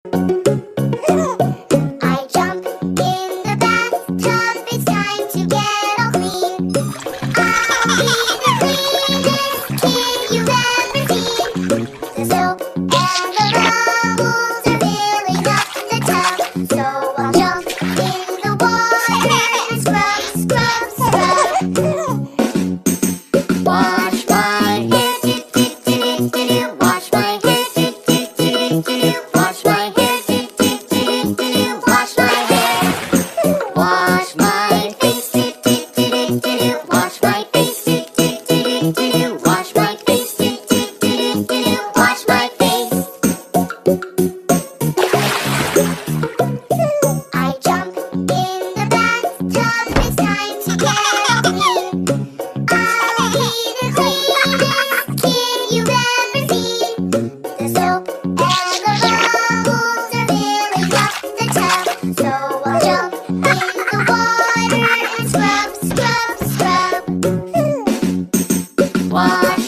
I jump in the bathtub, it's time to get all clean. I'll be the cleanest kid you've ever seen. The soap and the bubbles are filling up the tub, so I'll jump in the water and scrub, scrub, scrub. Wash my hair, do-do-do-do-do-do. Wash my hair, do-do-do-do-do-do. Wash my hair, do-do-do-do-do-do. Wash my hair. Wash my face, do-do-do-do-do-do. Wash my face, do-do-do-do-do-do. Wash my face, do-do-do-do-do-do. Wash my face. I jump in the bathtub, it's time to get clean. I'll be the cleanest kid you've ever seen. The soap and the bubbles are filling up the tub, so I'll jump in the water and scrub, scrub, scrub. Wash